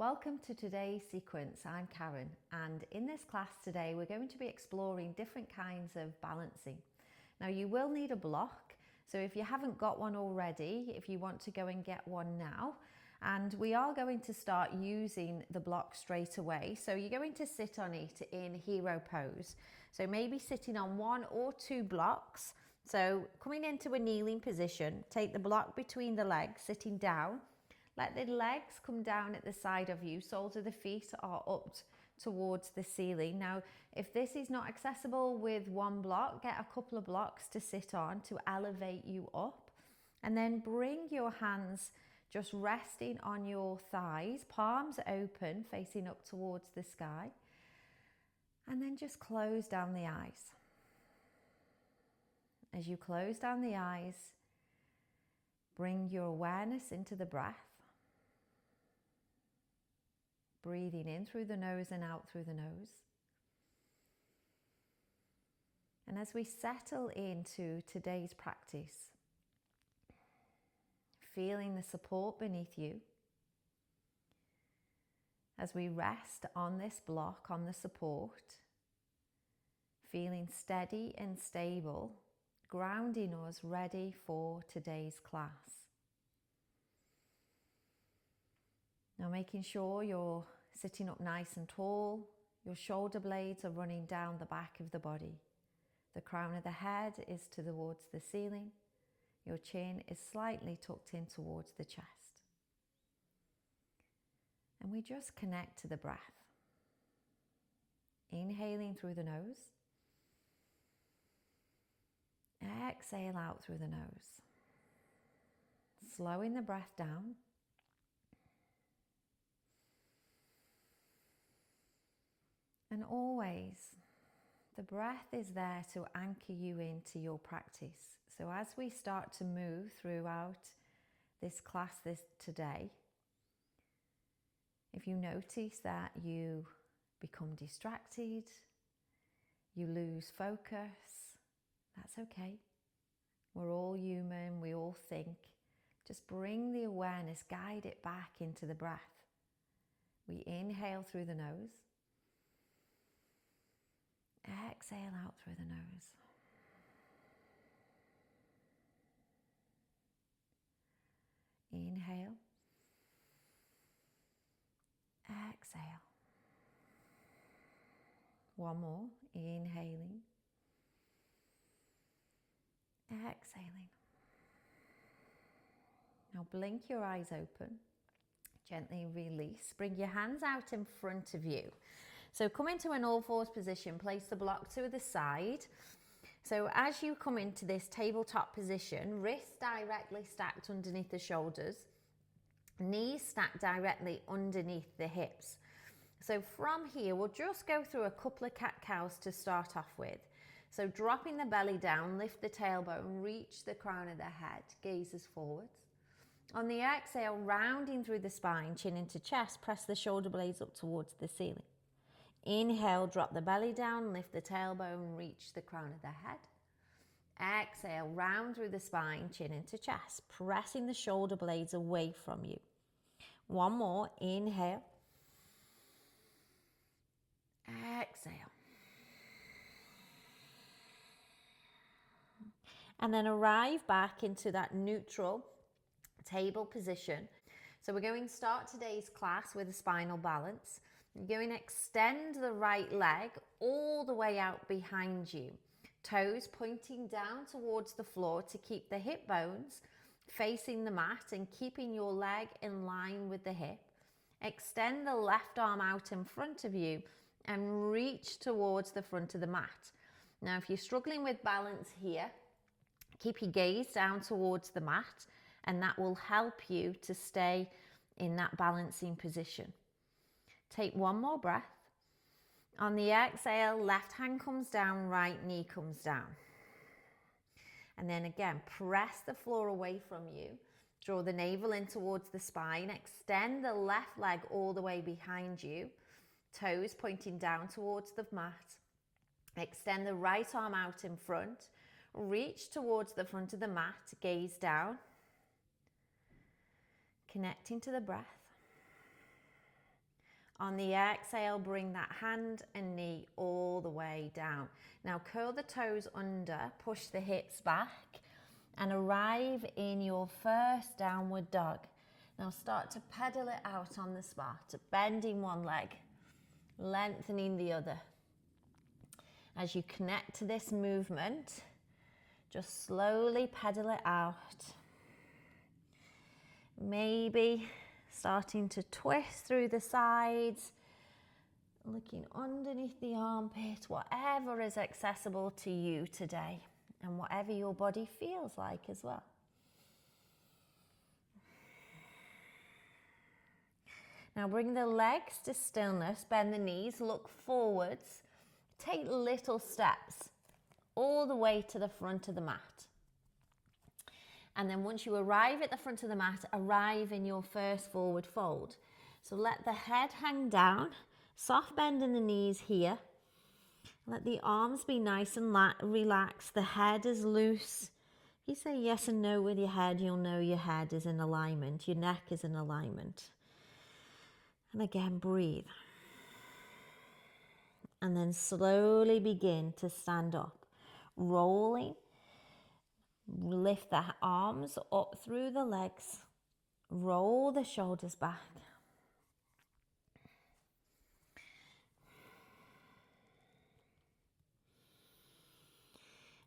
Welcome to today's sequence. I'm Karen, and in this class today we're going to be exploring different kinds of balancing. Now you will need a block, so if you haven't got one already, if you want to go and get one now, and we are going to start using the block straight away. So you're going to sit on it in hero pose. So maybe sitting on one or two blocks. So coming into a kneeling position, take the block between the legs, sitting down. Let the legs come down at the side of you, soles of the feet are up towards the ceiling. Now, if this is not accessible with one block, get a couple of blocks to sit on to elevate you up. And then bring your hands just resting on your thighs, palms open, facing up towards the sky. And then just close down the eyes. As you close down the eyes, bring your awareness into the breath. Breathing in through the nose and out through the nose. And as we settle into today's practice, feeling the support beneath you, as we rest on this block, on the support, feeling steady and stable, grounding us ready for today's class. Now making sure you're sitting up nice and tall, your shoulder blades are running down the back of the body. The crown of the head is towards the ceiling. Your chin is slightly tucked in towards the chest. And we just connect to the breath. Inhaling through the nose. Exhale out through the nose. Slowing the breath down. And always, the breath is there to anchor you into your practice. So as we start to move throughout this class today, if you notice that you become distracted, you lose focus, that's okay. We're all human, we all think. Just bring the awareness, guide it back into the breath. We inhale through the nose. Exhale out through the nose. Inhale. Exhale. One more. Inhaling. Exhaling. Now blink your eyes open. Gently release. Bring your hands out in front of you. So come into an all-fours position, place the block to the side. So as you come into this tabletop position, wrists directly stacked underneath the shoulders, knees stacked directly underneath the hips. So from here, we'll just go through a couple of cat-cows to start off with. So dropping the belly down, lift the tailbone, reach the crown of the head, gazes forwards. On the exhale, rounding through the spine, chin into chest, press the shoulder blades up towards the ceiling. Inhale, drop the belly down, lift the tailbone, reach the crown of the head. Exhale, round through the spine, chin into chest, pressing the shoulder blades away from you. One more, inhale. Exhale. And then arrive back into that neutral table position. So we're going to start today's class with a spinal balance. You're going to extend the right leg all the way out behind you. Toes pointing down towards the floor to keep the hip bones facing the mat and keeping your leg in line with the hip. Extend the left arm out in front of you and reach towards the front of the mat. Now, if you're struggling with balance here, keep your gaze down towards the mat, and that will help you to stay in that balancing position. Take one more breath. On the exhale, left hand comes down, right knee comes down. And then again, press the floor away from you. Draw the navel in towards the spine. Extend the left leg all the way behind you. Toes pointing down towards the mat. Extend the right arm out in front. Reach towards the front of the mat. Gaze down. Connecting to the breath. On the exhale, bring that hand and knee all the way down. Now curl the toes under, push the hips back, and arrive in your first downward dog. Now start to pedal it out on the spot, bending one leg, lengthening the other. As you connect to this movement, just slowly pedal it out. Maybe starting to twist through the sides, looking underneath the armpit, whatever is accessible to you today and whatever your body feels like as well. Now bring the legs to stillness, bend the knees, look forwards, take little steps all the way to the front of the mat. And then once you arrive at the front of the mat, arrive in your first forward fold. So let the head hang down, soft bend in the knees here. Let the arms be nice and relaxed. The head is loose. If you say yes and no with your head, you'll know your head is in alignment. Your neck is in alignment. And again, breathe. And then slowly begin to stand up, rolling. Lift the arms up through the legs. Roll the shoulders back.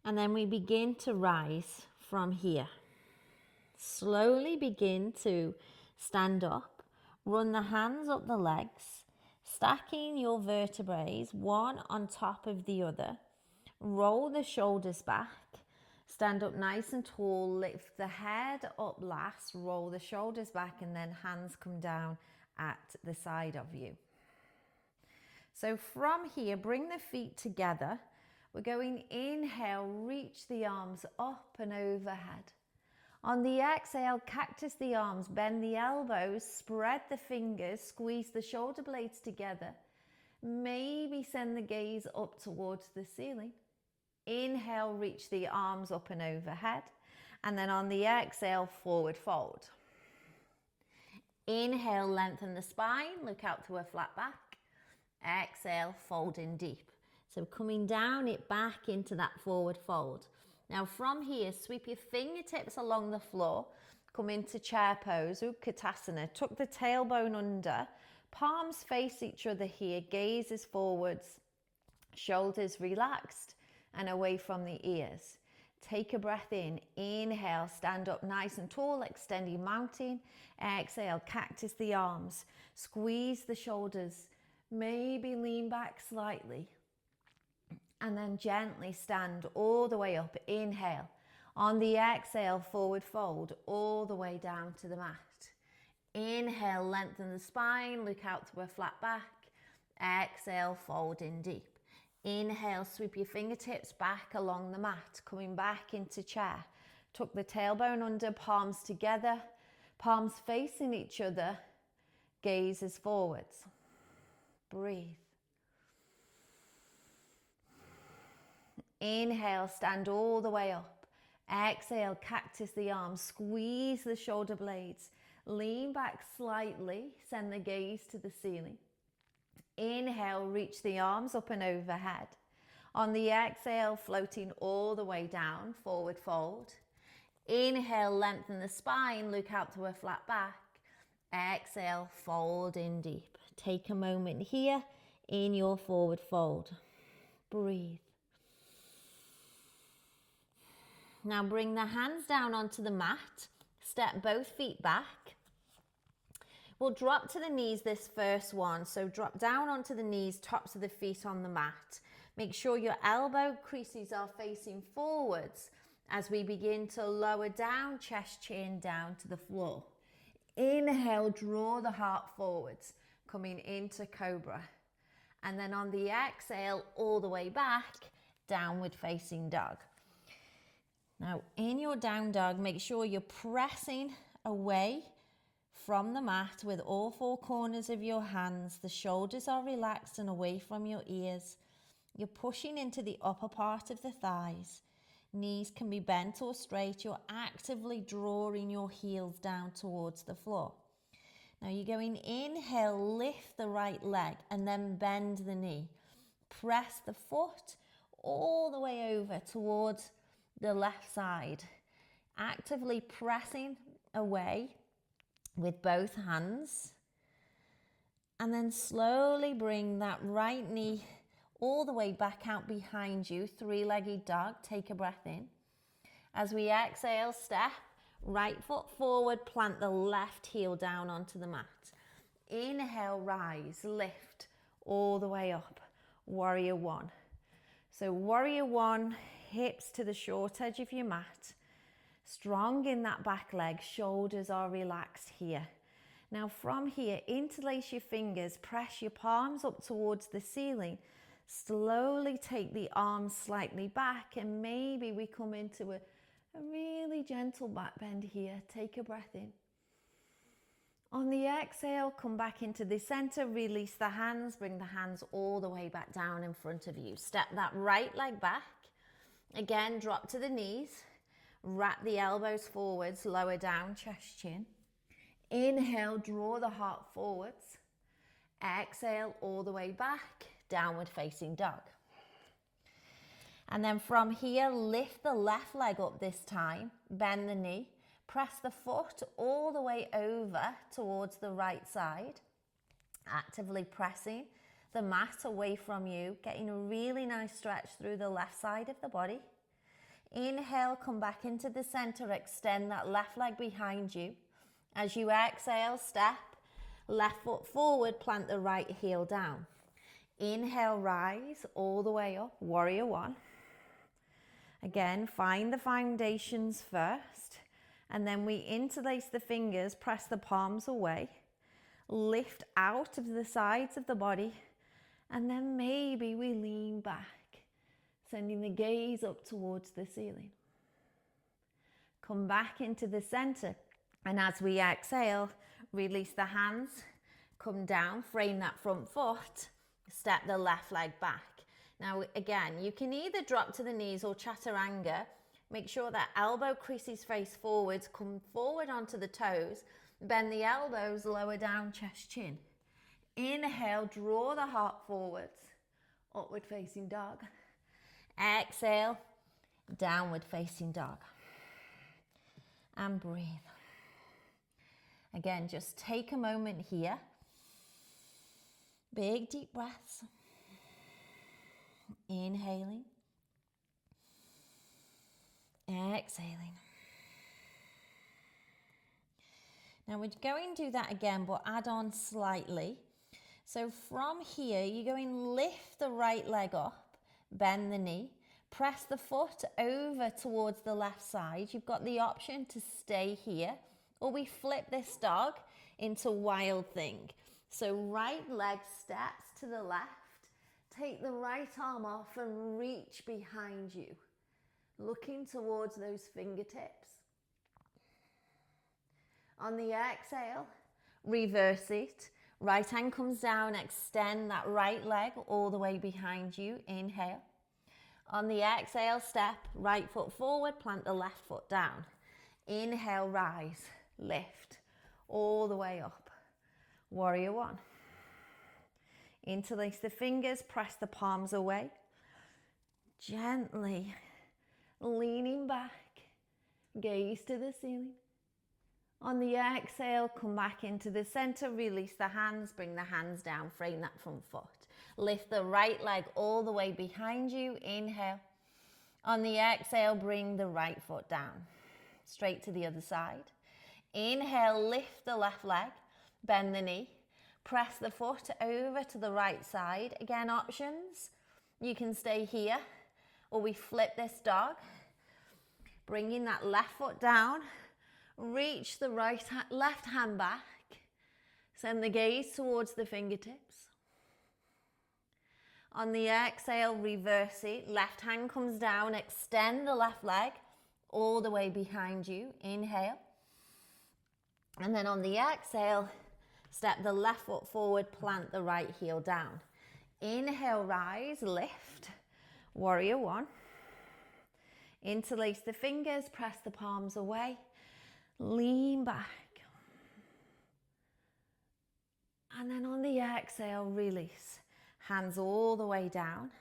And then we begin to rise from here. Slowly begin to stand up. Run the hands up the legs, stacking your vertebrae one on top of the other. Roll the shoulders back. Stand up nice and tall, lift the head up last, roll the shoulders back, and then hands come down at the side of you. So from here, bring the feet together. We're going inhale, reach the arms up and overhead. On the exhale, cactus the arms, bend the elbows, spread the fingers, squeeze the shoulder blades together. Maybe send the gaze up towards the ceiling. Inhale, reach the arms up and overhead. And then on the exhale, forward fold. Inhale, lengthen the spine, look out to a flat back. Exhale, fold in deep. So coming down it back into that forward fold. Now from here, sweep your fingertips along the floor. Come into chair pose, Utkatasana. Tuck the tailbone under. Palms face each other here. Gaze is forwards. Shoulders relaxed and away from the ears. Take a breath in. Inhale, stand up nice and tall, extending mountain. Exhale, cactus the arms. Squeeze the shoulders. Maybe lean back slightly. And then gently stand all the way up. Inhale. On the exhale, forward fold all the way down to the mat. Inhale, lengthen the spine, look out to a flat back. Exhale, fold in deep. Inhale, sweep your fingertips back along the mat, coming back into chair. Tuck the tailbone under, palms together, palms facing each other, gaze is forwards. Breathe. Inhale, stand all the way up. Exhale, cactus the arms, squeeze the shoulder blades. Lean back slightly, send the gaze to the ceiling. Inhale, reach the arms up and overhead. On the exhale, floating all the way down, forward fold. Inhale, lengthen the spine, look out to a flat back. Exhale, fold in deep. Take a moment here in your forward fold. Breathe. Now bring the hands down onto the mat. Step both feet back. We'll drop to the knees this first one. So drop down onto the knees, tops of the feet on the mat. Make sure your elbow creases are facing forwards as we begin to lower down, chest chin down to the floor. Inhale, draw the heart forwards, coming into cobra. And then on the exhale, all the way back, downward facing dog. Now in your down dog, make sure you're pressing away from the mat with all four corners of your hands. The shoulders are relaxed and away from your ears. You're pushing into the upper part of the thighs. Knees can be bent or straight. You're actively drawing your heels down towards the floor. Now you're going inhale, lift the right leg and then bend the knee. Press the foot all the way over towards the left side. Actively pressing away with both hands. And then slowly bring that right knee all the way back out behind you. Three-legged dog. Take a breath in. As we exhale, step right foot forward, plant the left heel down onto the mat. Inhale, rise, lift all the way up. Warrior one. So warrior one, hips to the short edge of your mat. Strong in that back leg, shoulders are relaxed here. Now from here, interlace your fingers, press your palms up towards the ceiling. Slowly take the arms slightly back and maybe we come into a really gentle back bend here. Take a breath in. On the exhale, come back into the center, release the hands, bring the hands all the way back down in front of you. Step that right leg back. Again, drop to the knees. Wrap the elbows forwards, lower down, chest, chin. Inhale, draw the heart forwards. Exhale, all the way back, downward facing dog. And then from here, lift the left leg up this time, bend the knee, press the foot all the way over towards the right side, actively pressing the mat away from you, getting a really nice stretch through the left side of the body. Inhale, come back into the center, extend that left leg behind you. As you exhale, step, left foot forward, plant the right heel down. Inhale, rise all the way up, warrior one. Again, find the foundations first, and then we interlace the fingers, press the palms away, lift out of the sides of the body, and then maybe we lean back, sending the gaze up towards the ceiling. Come back into the center, and as we exhale, release the hands, come down, frame that front foot, step the left leg back. Now again, you can either drop to the knees or chaturanga. Make sure that elbow creases face forwards, come forward onto the toes, bend the elbows, lower down, chest, chin. Inhale, draw the heart forwards, upward facing dog. Exhale, downward facing dog. And breathe. Again, just take a moment here. Big deep breaths. Inhaling. Exhaling. Now we're going to do that again, but add on slightly. So from here, you're going to lift the right leg up, bend the knee, press the foot over towards the left side. You've got the option to stay here, or we flip this dog into wild thing. So right leg steps to the left. Take the right arm off and reach behind you, looking towards those fingertips. On the exhale, reverse it. Right hand comes down, extend that right leg all the way behind you. Inhale. On the exhale, step right foot forward, plant the left foot down. Inhale, rise, lift, all the way up. Warrior one. Interlace the fingers, press the palms away. Gently leaning back, gaze to the ceiling. On the exhale, come back into the center, release the hands, bring the hands down, frame that front foot. Lift the right leg all the way behind you. Inhale. On the exhale, bring the right foot down, straight to the other side. Inhale, lift the left leg, bend the knee. Press the foot over to the right side. Again, options. You can stay here, or we flip this dog. Bringing that left foot down. Reach the left hand back. Send the gaze towards the fingertips. On the exhale, reverse it. Left hand comes down. Extend the left leg all the way behind you. Inhale. And then on the exhale, step the left foot forward, plant the right heel down. Inhale, rise, lift. Warrior one. Interlace the fingers, press the palms away. Lean back. And then on the exhale, release. Hands all the way down.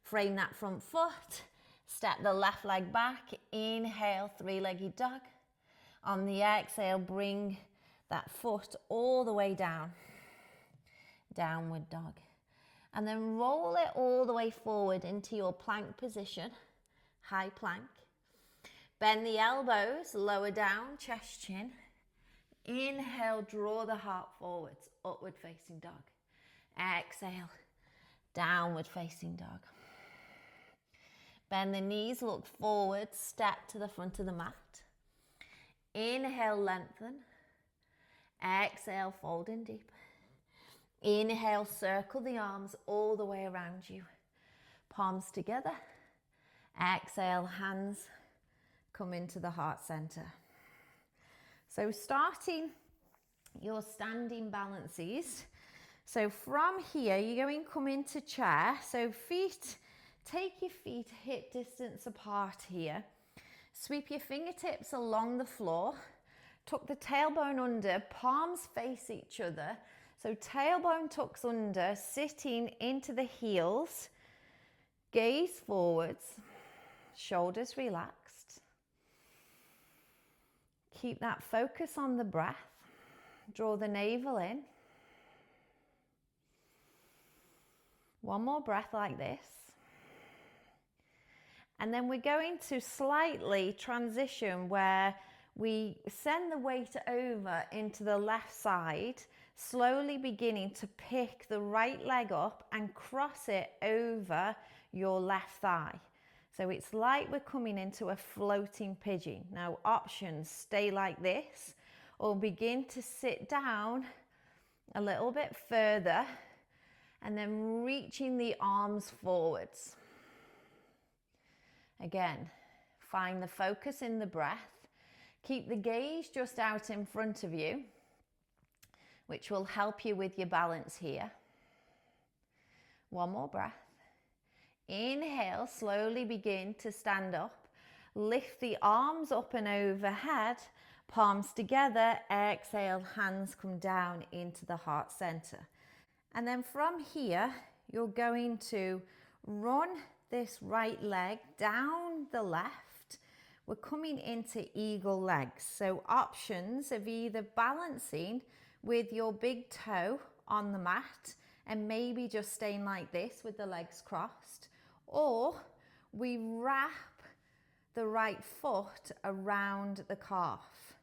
Frame that front foot. Step the left leg back. Inhale, three-legged dog. On the exhale, bring that foot all the way down. Downward dog. And then roll it all the way forward into your plank position. High plank. Bend the elbows, lower down, chest, chin. Inhale, draw the heart forwards, upward facing dog. Exhale, downward facing dog. Bend the knees, look forward, step to the front of the mat. Inhale, lengthen. Exhale, fold in deep. Inhale, circle the arms all the way around you. Palms together. Exhale, hands come into the heart center. So starting your standing balances. So from here, you're going to come into chair. So take your feet hip distance apart here. Sweep your fingertips along the floor. Tuck the tailbone under, palms face each other. So tailbone tucks under, sitting into the heels. Gaze forwards, shoulders relaxed. Keep that focus on the breath. Draw the navel in. One more breath like this. And then we're going to slightly transition where we send the weight over into the left side, slowly beginning to pick the right leg up and cross it over your left thigh. So it's like we're coming into a floating pigeon. Now options, stay like this or begin to sit down a little bit further and then reaching the arms forwards. Again, find the focus in the breath. Keep the gaze just out in front of you, which will help you with your balance here. One more breath. Inhale, slowly begin to stand up. Lift the arms up and overhead, palms together. Exhale, hands come down into the heart center. And then from here, you're going to run this right leg down the left. We're coming into eagle legs. So options of either balancing with your big toe on the mat and maybe just staying like this with the legs crossed, or we wrap the right foot around the calf.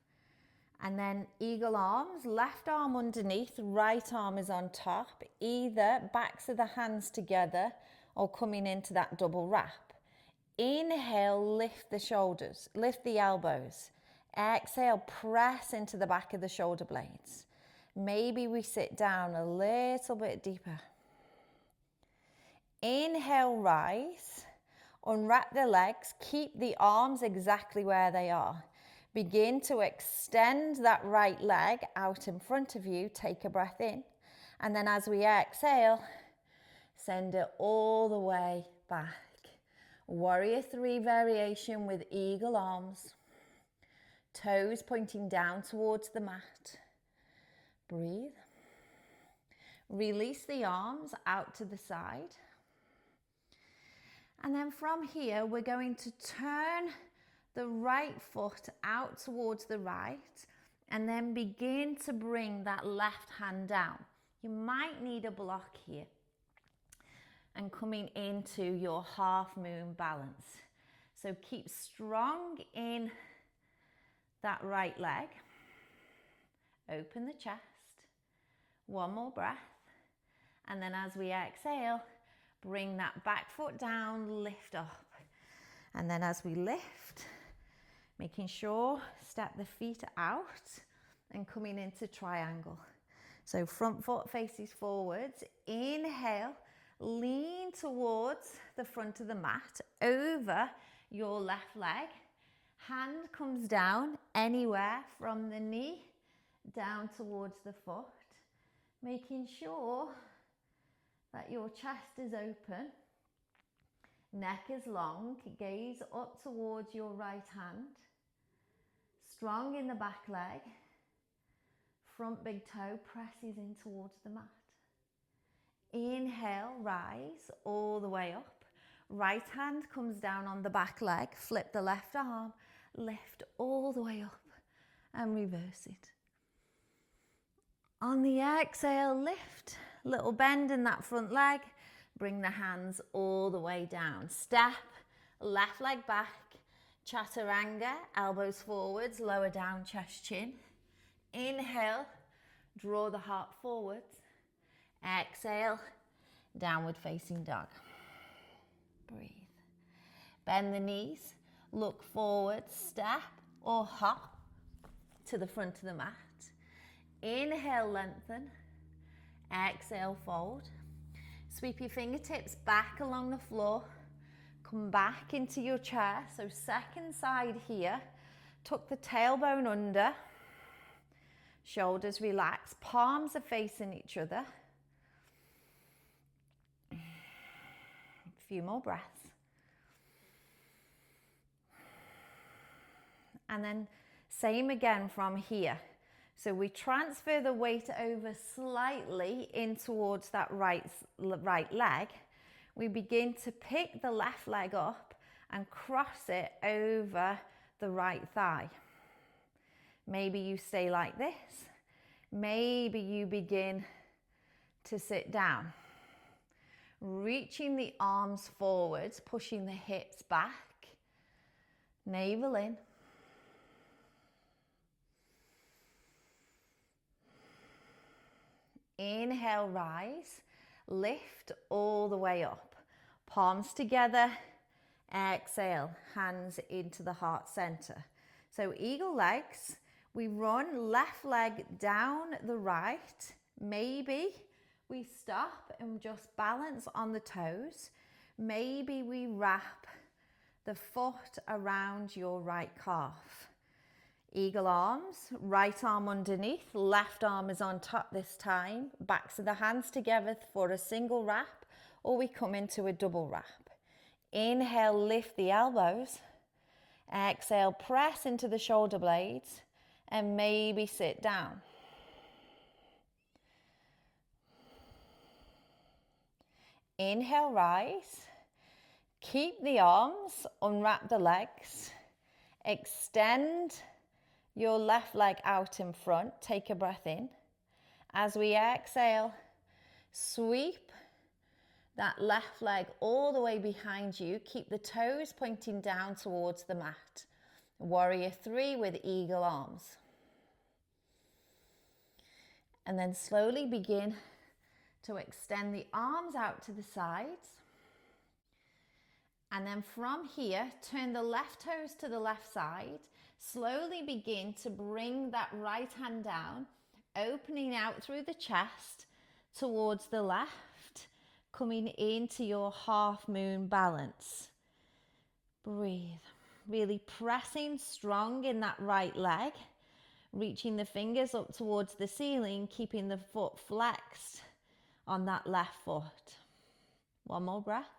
And then eagle arms, left arm underneath, right arm is on top, either backs of the hands together or coming into that double wrap. Inhale, lift the shoulders, lift the elbows. Exhale, press into the back of the shoulder blades. Maybe we sit down a little bit deeper. Inhale, rise. Unwrap the legs, keep the arms exactly where they are. Begin to extend that right leg out in front of you. Take a breath in. And then as we exhale, send it all the way back. Warrior 3 variation with eagle arms. Toes pointing down towards the mat. Breathe. Release the arms out to the side. And then from here, we're going to turn the right foot out towards the right and then begin to bring that left hand down. You might need a block here. And coming into your half moon balance. So keep strong in that right leg. Open the chest. One more breath. And then as we exhale, bring that back foot down, lift up. And then as we lift, making sure, step the feet out and coming into triangle. So front foot faces forwards. Inhale, lean towards the front of the mat, over your left leg. Hand comes down anywhere from the knee down towards the foot, making sure that your chest is open, neck is long, gaze up towards your right hand, strong in the back leg, front big toe presses in towards the mat. Inhale, rise all the way up. Right hand comes down on the back leg, flip the left arm, lift all the way up and reverse it. On the exhale, lift, little bend in that front leg, bring the hands all the way down. Step, left leg back, chaturanga, elbows forwards, lower down, chest, chin. Inhale, draw the heart forwards. Exhale, downward facing dog. Breathe. Bend the knees, look forward, step or hop to the front of the mat. Inhale, lengthen. Exhale, fold. Sweep your fingertips back along the floor. Come back into your chair. So second side here. Tuck the tailbone under. Shoulders relax. Palms are facing each other. A few more breaths. And then same again from here. So we transfer the weight over slightly in towards that right leg. We begin to pick the left leg up and cross it over the right thigh. Maybe you stay like this. Maybe you begin to sit down. Reaching the arms forwards, pushing the hips back. Navel in. Inhale, rise, lift all the way up. Palms together, exhale, hands into the heart center. So eagle legs, we run left leg down the right. Maybe we stop and just balance on the toes. Maybe we wrap the foot around your right calf. Eagle arms, right arm underneath, left arm is on top this time. Backs of the hands together for a single wrap, or we come into a double wrap. Inhale, lift the elbows. Exhale, press into the shoulder blades and maybe sit down. Inhale, rise. Keep the arms, unwrap the legs. Extend your left leg out in front. Take a breath in. As we exhale, sweep that left leg all the way behind you. Keep the toes pointing down towards the mat. Warrior 3 with eagle arms. And then slowly begin to extend the arms out to the sides. And then from here, turn the left toes to the left side. Slowly begin to bring that right hand down, opening out through the chest towards the left, coming into your half moon balance. Breathe. Really pressing strong in that right leg, reaching the fingers up towards the ceiling, keeping the foot flexed on that left foot. One more breath.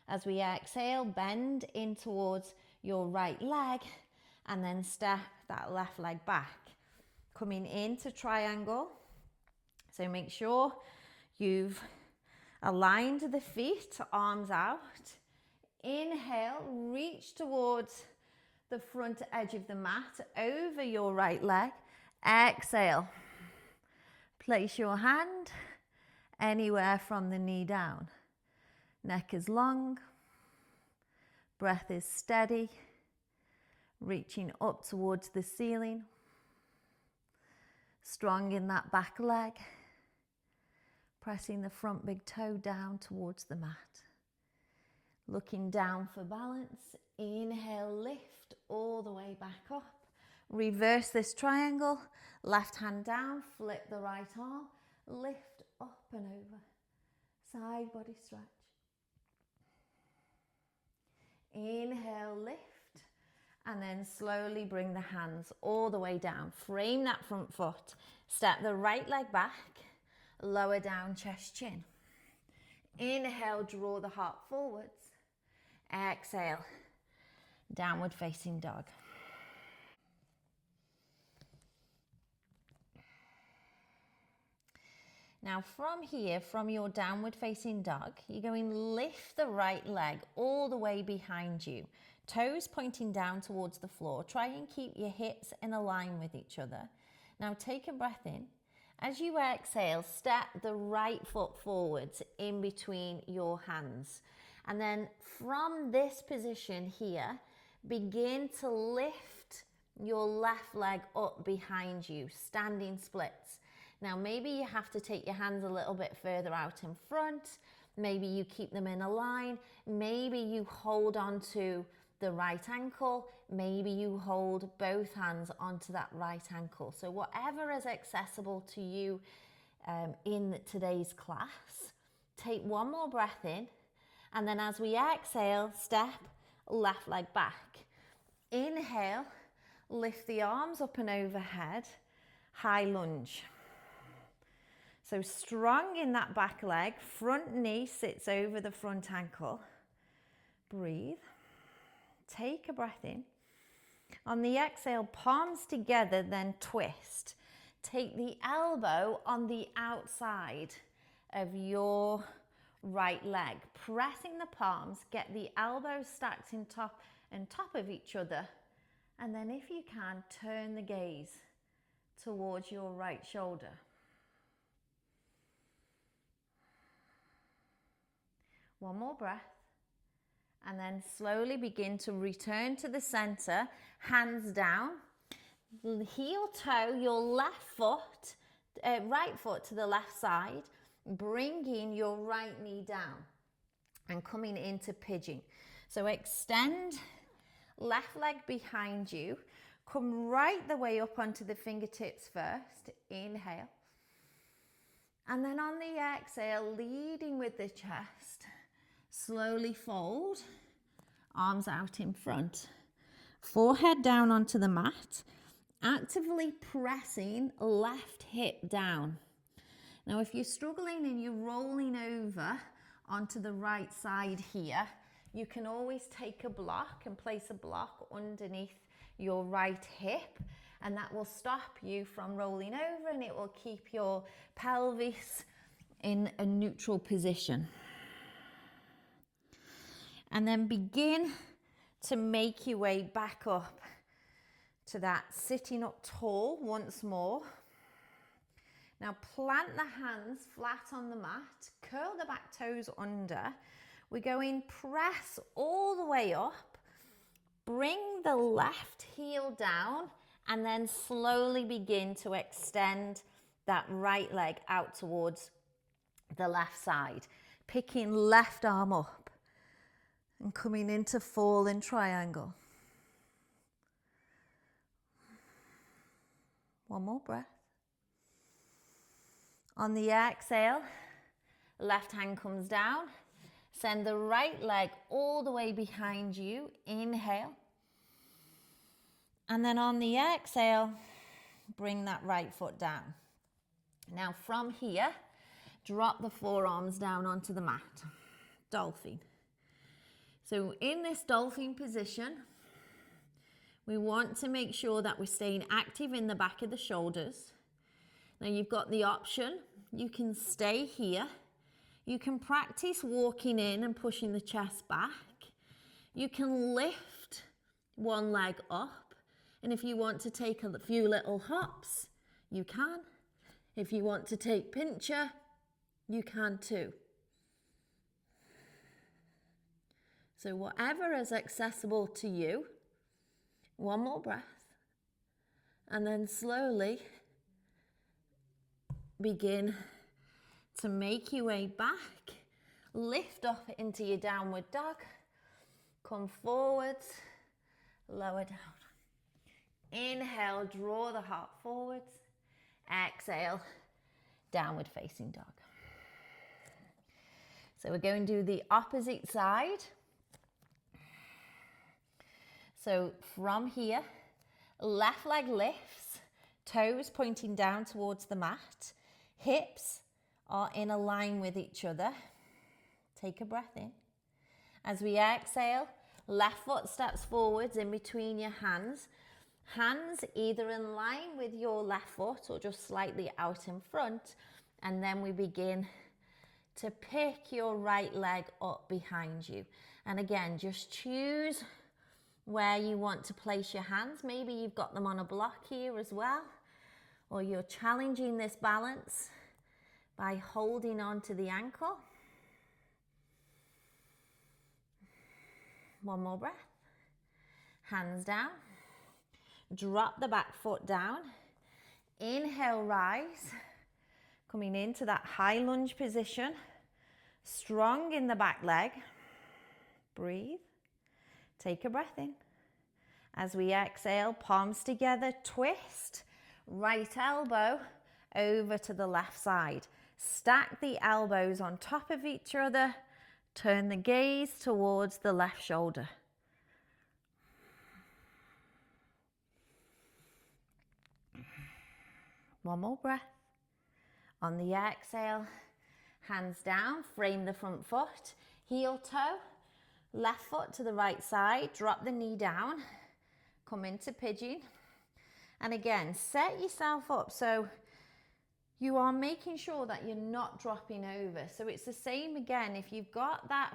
As we exhale, bend in towards your right leg and then step that left leg back. Coming into triangle. So make sure you've aligned the feet, arms out. Inhale, reach towards the front edge of the mat over your right leg. Exhale, place your hand anywhere from the knee down. Neck is long, breath is steady, reaching up towards the ceiling. Strong in that back leg, pressing the front big toe down towards the mat. Looking down for balance. Inhale, lift all the way back up. Reverse this triangle, left hand down, flip the right arm, lift up and over. Side body stretch. Inhale, lift, and then slowly bring the hands all the way down. Frame that front foot. Step the right leg back, lower down, chest, chin. Inhale, draw the heart forwards. Exhale, downward facing dog. Now from here, from your downward facing dog, you're going to lift the right leg all the way behind you. Toes pointing down towards the floor. Try and keep your hips in a line with each other. Now take a breath in. As you exhale, step the right foot forwards in between your hands. And then from this position here, begin to lift your left leg up behind you, standing splits. Now maybe you have to take your hands a little bit further out in front. Maybe you keep them in a line. Maybe you hold on to the right ankle. Maybe you hold both hands onto that right ankle. So whatever is accessible to you in today's class. Take one more breath in, and then as we exhale, step left leg back. Inhale, lift the arms up and overhead, high lunge. So strong in that back leg, front knee sits over the front ankle. Breathe. Take a breath in. On the exhale, palms together, then twist. Take the elbow on the outside of your right leg. Pressing the palms, get the elbows stacked on top of each other. And then if you can, turn the gaze towards your right shoulder. One more breath. And then slowly begin to return to the center, hands down, heel toe your right foot to the left side, bringing your right knee down and coming into pigeon. So extend left leg behind you, come right the way up onto the fingertips first, inhale. And then on the exhale, leading with the chest, slowly fold, arms out in front, forehead down onto the mat, actively pressing left hip down. Now, if you're struggling and you're rolling over onto the right side here, you can always take a block and place a block underneath your right hip, and that will stop you from rolling over, and it will keep your pelvis in a neutral position. And then begin to make your way back up to that sitting up tall once more. Now plant the hands flat on the mat, curl the back toes under. We're going press all the way up, bring the left heel down, and then slowly begin to extend that right leg out towards the left side, picking left arm up and coming into fallen triangle. One more breath. On the exhale, left hand comes down. Send the right leg all the way behind you. Inhale. And then on the exhale, bring that right foot down. Now from here, drop the forearms down onto the mat. Dolphin. So in this dolphin position, we want to make sure that we're staying active in the back of the shoulders. Now you've got the option, you can stay here. You can practice walking in and pushing the chest back. You can lift one leg up. And if you want to take a few little hops, you can. If you want to take pincha, you can too. So whatever is accessible to you. One more breath. And then slowly begin to make your way back. Lift up into your downward dog. Come forwards, lower down. Inhale, draw the heart forwards. Exhale, downward facing dog. So we're going to do the opposite side. So from here, left leg lifts, toes pointing down towards the mat, hips are in a line with each other. Take a breath in. As we exhale, left foot steps forwards in between your hands. Hands either in line with your left foot or just slightly out in front. And then we begin to pick your right leg up behind you. And again, just choose where you want to place your hands. Maybe you've got them on a block here as well, or you're challenging this balance by holding on to the ankle. One more breath. Hands down. Drop the back foot down. Inhale, rise. Coming into that high lunge position. Strong in the back leg. Breathe. Take a breath in. As we exhale, palms together, twist. Right elbow over to the left side. Stack the elbows on top of each other. Turn the gaze towards the left shoulder. One more breath. On the exhale, hands down, frame the front foot, heel toe, left foot to the right side, drop the knee down, come into pigeon. And again, set yourself up so you are making sure that you're not dropping over. So it's the same again, if you've got that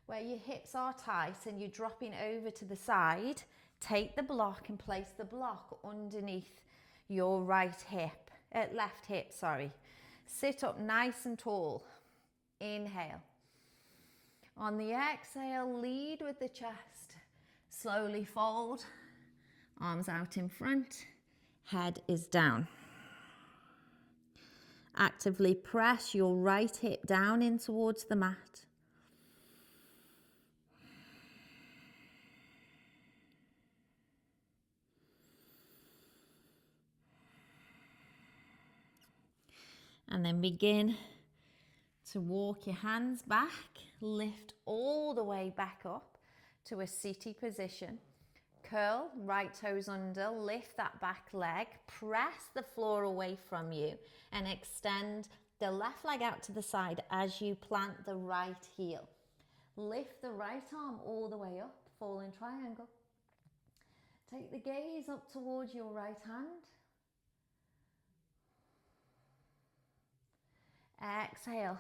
where your hips are tight and you're dropping over to the side, take the block and place the block underneath your left hip, sorry. Sit up nice and tall. Inhale. On the exhale, lead with the chest. Slowly fold. Arms out in front. Head is down. Actively press your right hip down in towards the mat. And then begin to walk your hands back, lift all the way back up to a seated position. Curl, right toes under, lift that back leg, press the floor away from you and extend the left leg out to the side as you plant the right heel. Lift the right arm all the way up, falling triangle. Take the gaze up towards your right hand. Exhale,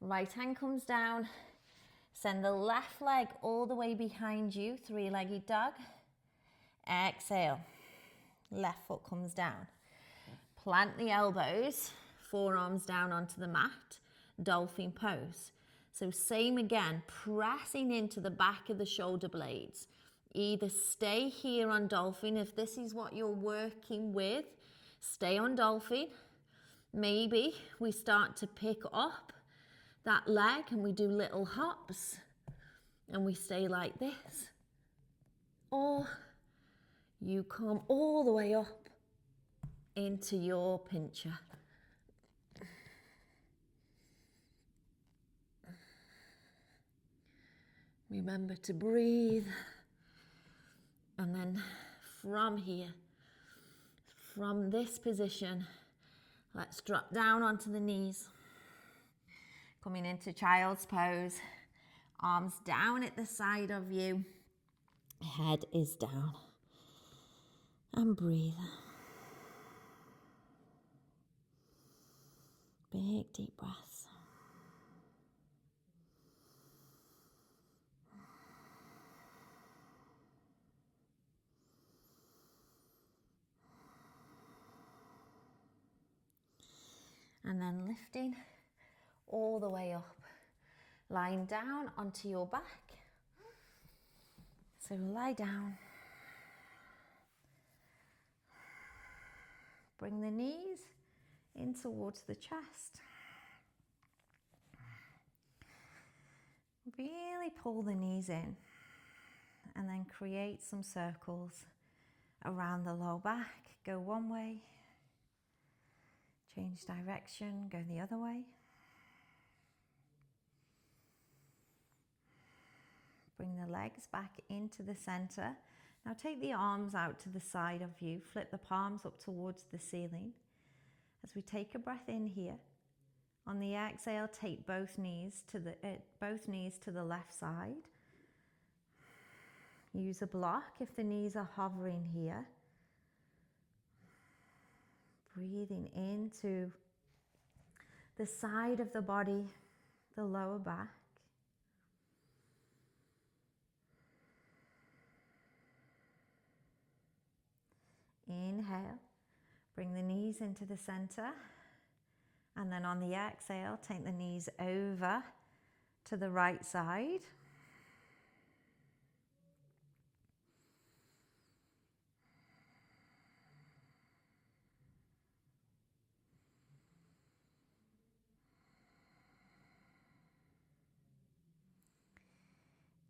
right hand comes down, send the left leg all the way behind you, three-legged dog. Exhale, left foot comes down. Plant the elbows, forearms down onto the mat, dolphin pose. So same again, pressing into the back of the shoulder blades. Either stay here on dolphin, if this is what you're working with, stay on dolphin. Maybe we start to pick up that leg and we do little hops and we stay like this. Or you come all the way up into your pincha. Remember to breathe. And then from here, from this position, let's drop down onto the knees. Coming into child's pose. Arms down at the side of you. Head is down. And breathe. Big deep breaths. And then lifting all the way up, lying down onto your back. So lie down. Bring the knees in towards the chest. Really pull the knees in and then create some circles around the low back. Go one way. Change direction, go the other way. Bring the legs back into the center. Now take the arms out to the side of you. Flip the palms up towards the ceiling. As we take a breath in here. On the exhale, take both knees to the left side. Use a block if the knees are hovering here. Breathing into the side of the body, the lower back. Inhale, bring the knees into the center, and then on the exhale, take the knees over to the right side.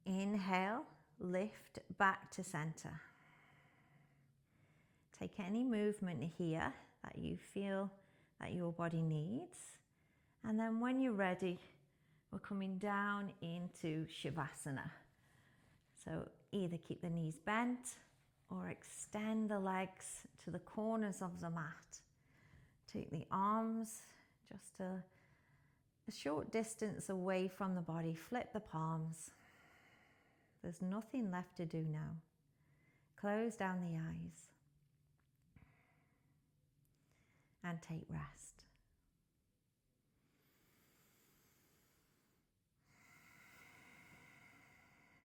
Inhale, lift back to center. Take any movement here that you feel that your body needs. And then when you're ready, we're coming down into Shavasana. So either keep the knees bent or extend the legs to the corners of the mat. Take the arms just a short distance away from the body. Flip the palms. There's nothing left to do now. Close down the eyes and take rest.